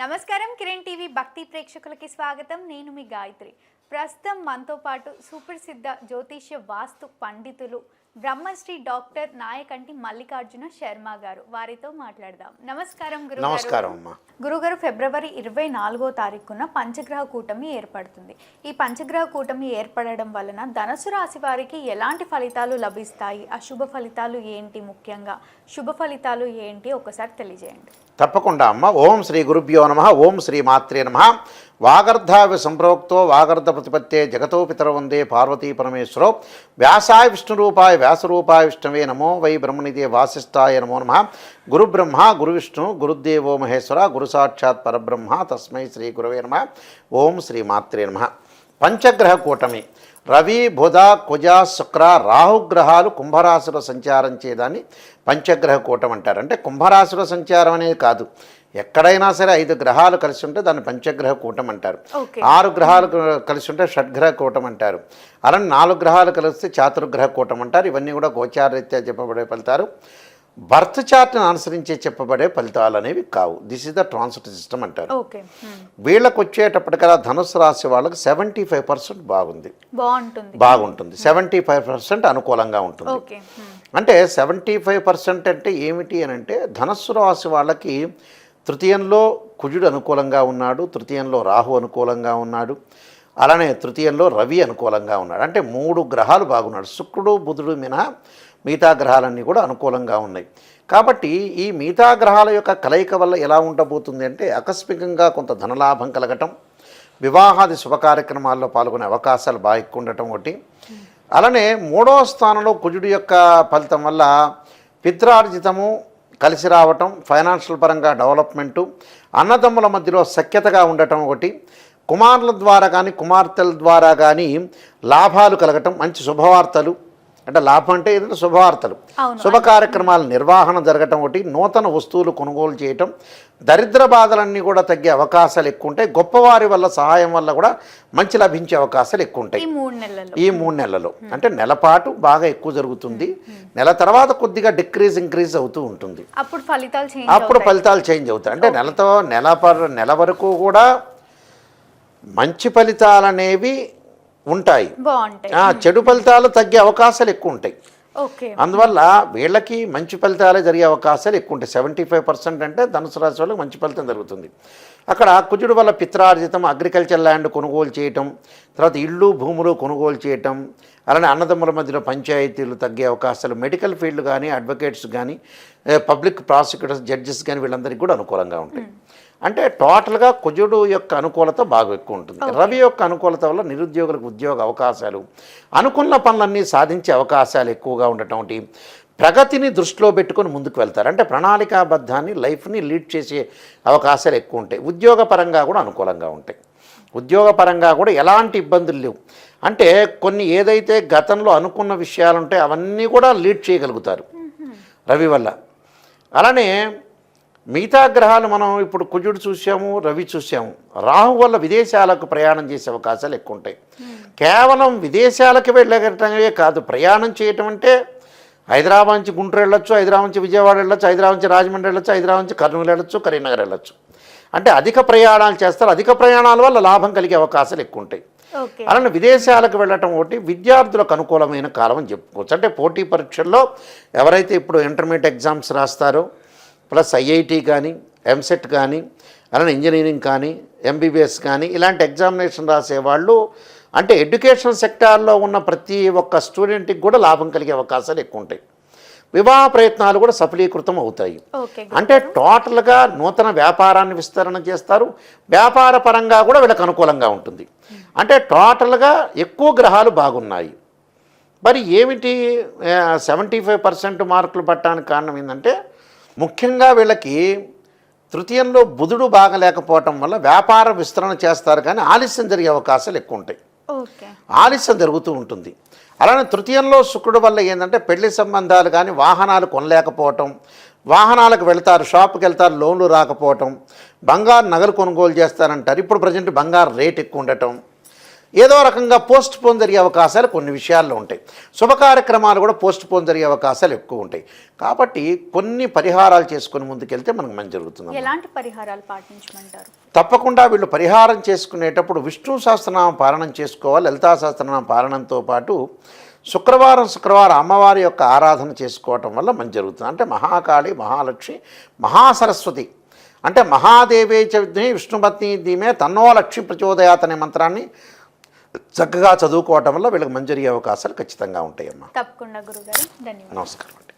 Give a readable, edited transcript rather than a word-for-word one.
నమస్కారం కిరణ్ టీవీ భక్తి ప్రేక్షకులకి స్వాగతం. నేను మీ గాయత్రి. ప్రస్తుతం మనతో పాటు సుప్రసిద్ధ జ్యోతిష్య వాస్తు పండితులు బ్రహ్మశ్రీ డాక్టర్ నాయకంటి మల్లికార్జున శర్మ గారు, వారితో మాట్లాడదాం. నమస్కారం గురుగారు. నమస్కారం అమ్మా. గురుగారు, ఫిబ్రవరి 24వ తారీఖున పంచగ్రహ కూటమి ఏర్పడుతుంది. ఈ పంచగ్రహ కూటమి ఏర్పడడం వలన ధనుసు రాశి వారికి ఎలాంటి ఫలితాలు లభిస్తాయి? అశుభ ఫలితాలు ఏంటి? ముఖ్యంగా శుభ ఫలితాలు ఏంటి? ఒకసారి తెలియజేయండి. తప్పకుండా అమ్మ. ఓం శ్రీ గురుభ్యో నమః. ఓం శ్రీ మాత్రే నమః. వాగర్ధావి సంప్రోక్తో వాగర్ధ ప్రతిపత్తే జగతో పితర వందే పార్వతీ పరమేశ్వరో వ్యాసాయ విష్ణురూపాయ వ్యాసరూపాయ విష్ణవే నమో వై బ్రహ్మనిదే వాసిష్ఠాయ నమో నమః. గురుబ్రహ్మ గురువిష్ణు గురుదేవో మహేశ్వర గురు సాక్షాత్ పరబ్రహ్మ తస్మై శ్రీ గురవే నమః. ఓం శ్రీ మాత్రే నమః. పంచగ్రహ కూటమి రవి బుధ కుజ శుక్ర రాహుగ్రహాలు కుంభరాశిలో సంచారం చేయడాన్ని పంచగ్రహ కూటమి అంటారు. అంటే కుంభరాశిలో సంచారం అనేది కాదు, ఎక్కడైనా సరే 5 గ్రహాలు కలిసి ఉంటే దాన్ని పంచగ్రహ కూటమి అంటారు. 6 గ్రహాలు కలిసి ఉంటే షడ్గ్రహ కూటమి అంటారు. అలానే 4 గ్రహాలు కలిస్తే చాతుర్గ్రహ కూటమి అంటారు. ఇవన్నీ కూడా గోచారరీత్యా చెప్పబడే ఫలితాలు, బర్త్ చార్ట్ని అనుసరించి చెప్పబడే ఫలితాలు అనేవి కావు. This is the transit system అంటారు. వీళ్ళకి వచ్చేటప్పటికల్లా ధనుసు రాశి వాళ్ళకి 75% బాగుంటుంది. 75% అనుకూలంగా ఉంటుంది. అంటే 75% అంటే ఏమిటి అని అంటే, ధనుస్సు రాశి వాళ్ళకి తృతీయంలో కుజుడు అనుకూలంగా ఉన్నాడు, తృతీయంలో రాహు అనుకూలంగా ఉన్నాడు, అలానే తృతీయంలో రవి అనుకూలంగా ఉన్నాడు. అంటే 3 గ్రహాలు బాగున్నాడు. శుక్రుడు బుధుడు మినహా మిగతా గ్రహాలన్నీ కూడా అనుకూలంగా ఉన్నాయి. కాబట్టి ఈ మిగతా గ్రహాల యొక్క కలయిక వల్ల ఎలా ఉండబోతుంది అంటే, ఆకస్మికంగా కొంత ధనలాభం కలగటం, వివాహాది శుభ కార్యక్రమాల్లో పాల్గొనే అవకాశాలు బాగా ఎక్కువ ఉండటం ఒకటి. అలానే 3వ స్థానంలో కుజుడు యొక్క ఫలితం వల్ల పిత్రార్జితము కలిసి రావటం, ఫైనాన్షియల్ పరంగా డెవలప్మెంటు, అన్నదమ్ముల మధ్యలో సఖ్యతగా ఉండటం ఒకటి, కుమారుల ద్వారా కానీ కుమార్తెల ద్వారా కానీ లాభాలు కలగటం, మంచి శుభవార్తలు. అంటే లాభం అంటే ఏదంటే శుభవార్తలు, శుభ కార్యక్రమాల నిర్వహణ జరగటం ఒకటి, నూతన వస్తువులు కొనుగోలు చేయటం, దరిద్ర బాధలన్నీ కూడా తగ్గే అవకాశాలు ఎక్కువ ఉంటాయి. గొప్పవారి వల్ల సహాయం వల్ల కూడా మంచి లభించే అవకాశాలు ఎక్కువ ఉంటాయి ఈ 3 నెలల్లో. అంటే నెలపాటు బాగా ఎక్కువ జరుగుతుంది, నెల తర్వాత కొద్దిగా ఇంక్రీజ్ అవుతూ ఉంటుంది. అప్పుడు ఫలితాలు చేంజ్ అవుతాయి. అంటే నెల వరకు కూడా మంచి ఫలితాలు అనేవి ఉంటాయి, చెడు ఫలితాలు తగ్గే అవకాశాలు ఎక్కువ ఉంటాయి. అందువల్ల వీళ్ళకి మంచి ఫలితాలే జరిగే అవకాశాలు ఎక్కువ ఉంటాయి. 75% అంటే ధనుసు రాశి వాళ్ళకి మంచి ఫలితం జరుగుతుంది. అక్కడ కుజుడు వల్ల పిత్రార్జితం, అగ్రికల్చర్ ల్యాండ్ కొనుగోలు చేయటం, తర్వాత ఇళ్ళు భూములు కొనుగోలు చేయటం, అలానే అన్నదమ్ముల మధ్యలో పంచాయతీలు తగ్గే అవకాశాలు, మెడికల్ ఫీల్డ్ కానీ అడ్వకేట్స్ కానీ పబ్లిక్ ప్రాసిక్యూటర్స్ జడ్జెస్ కానీ వీళ్ళందరికీ కూడా అనుకూలంగా ఉంటాయి. అంటే టోటల్గా కుజుడు యొక్క అనుకూలత బాగా ఎక్కువ ఉంటుంది. రవి యొక్క అనుకూలత వల్ల నిరుద్యోగులకు ఉద్యోగ అవకాశాలు, అనుకున్న పనులన్నీ సాధించే అవకాశాలు ఎక్కువగా ఉండటం, ప్రగతిని దృష్టిలో పెట్టుకొని ముందుకు వెళ్తారు. అంటే ప్రణాళికాబద్ధాన్ని లైఫ్ని లీడ్ చేసే అవకాశాలు ఎక్కువ ఉంటాయి. ఉద్యోగపరంగా కూడా అనుకూలంగా ఉంటాయి. ఉద్యోగపరంగా కూడా ఎలాంటి ఇబ్బందులు లేవు. అంటే కొన్ని ఏదైతే గతంలో అనుకున్న విషయాలు ఉంటాయో అవన్నీ కూడా లీడ్ చేయగలుగుతారు రవి వల్ల. అలానే మిగతా గ్రహాలు మనం ఇప్పుడు కుజుడు చూసాము, రవి చూసాము. రాహు వల్ల విదేశాలకు ప్రయాణం చేసే అవకాశాలు ఎక్కువ ఉంటాయి. కేవలం విదేశాలకు వెళ్ళగటమే కాదు, ప్రయాణం చేయటం అంటే హైదరాబాద్ నుంచి గుంటూరు వెళ్ళొచ్చు, హైదరాబాద్ నుంచి విజయవాడ వెళ్ళొచ్చు, హైదరాబాద్ నుంచి రాజమండ్రి వెళ్ళొచ్చు, హైదరాబాద్ నుంచి కర్నూలు వెళ్ళొచ్చు, కరీంనగర్ వెళ్ళొచ్చు. అంటే అధిక ప్రయాణాలు చేస్తారు. అధిక ప్రయాణాల వల్ల లాభం కలిగే అవకాశాలు ఎక్కువ ఉంటాయి. అలానే విదేశాలకు వెళ్ళటం ఒకటి విద్యార్థులకు అనుకూలమైన కాలం అని చెప్పుకోవచ్చు. అంటే పోటీ పరీక్షల్లో ఎవరైతే ఇప్పుడు ఇంటర్మీడియట్ ఎగ్జామ్స్ రాస్తారో, ప్లస్ ఐఐటి కానీ ఎంసెట్ కానీ అలానే ఇంజనీరింగ్ కానీ ఎంబీబీఎస్ కానీ ఇలాంటి ఎగ్జామినేషన్ రాసేవాళ్ళు, అంటే ఎడ్యుకేషన్ సెక్టార్లో ఉన్న ప్రతి ఒక్క స్టూడెంట్కి కూడా లాభం కలిగే అవకాశాలు ఎక్కువ ఉంటాయి. వివాహ ప్రయత్నాలు కూడా సఫలీకృతం అవుతాయి. అంటే టోటల్గా నూతన వ్యాపారాన్ని విస్తరణ చేస్తారు. వ్యాపార పరంగా కూడా వీళ్ళకి అనుకూలంగా ఉంటుంది. అంటే టోటల్గా ఎక్కువ గ్రహాలు బాగున్నాయి. మరి ఏమిటి 75% మార్కులు పట్టడానికి కారణం ఏంటంటే, ముఖ్యంగా వీళ్ళకి తృతీయంలో బుధుడు బాగలేకపోవటం వల్ల వ్యాపార విస్తరణ చేస్తారు, కానీ ఆలస్యం జరిగే అవకాశాలు ఎక్కువ ఉంటాయి. ఆలస్యం జరుగుతూ ఉంటుంది. అలానే తృతీయంలో శుక్రుడు వల్ల ఏంటంటే పెళ్లి సంబంధాలు కానీ వాహనాలు కొనలేకపోవటం, వాహనాలకు వెళ్తారు, షాప్కి వెళ్తారు, లోన్లు రాకపోవటం, బంగారు నగలు కొనుగోలు చేస్తారంటారు. ఇప్పుడు ప్రజెంట్ బంగారు రేట్ ఎక్కువ ఉండటం, ఏదో రకంగా పోస్ట్ పోన్ జరిగే అవకాశాలు కొన్ని విషయాల్లో ఉంటాయి. శుభ కార్యక్రమాలు కూడా పోస్ట్ పోన్ జరిగే అవకాశాలు ఎక్కువ ఉంటాయి. కాబట్టి కొన్ని పరిహారాలు చేసుకుని ముందుకెళ్తే మనకు మంచి జరుగుతుంది. ఎలాంటి పరిహారాలు పాటించమంటారు? తప్పకుండా వీళ్ళు పరిహారం చేసుకునేటప్పుడు విష్ణు సహస్రనామ పారాయణం చేసుకోవాలి. లలితా సహస్రనామ పారాయణంతో పాటు శుక్రవారం అమ్మవారి యొక్క ఆరాధన చేసుకోవటం వల్ల మంచి జరుగుతుంది. అంటే మహాకాళి, మహాలక్ష్మి, మహాసరస్వతి అంటే మహాదేవే చ విద్మహే విష్ణుపత్ని ధీమే తన్నో లక్ష్మి ప్రచోదయాత్ అనే మంత్రాన్ని చక్కగా చదువుకోవటం వల్ల వీళ్ళకి మంచి జరిగే అవకాశాలు ఖచ్చితంగా ఉంటాయమ్మా. తప్పకుండా గురుగారు, ధన్యవాదాలు. నమస్కారం అండి.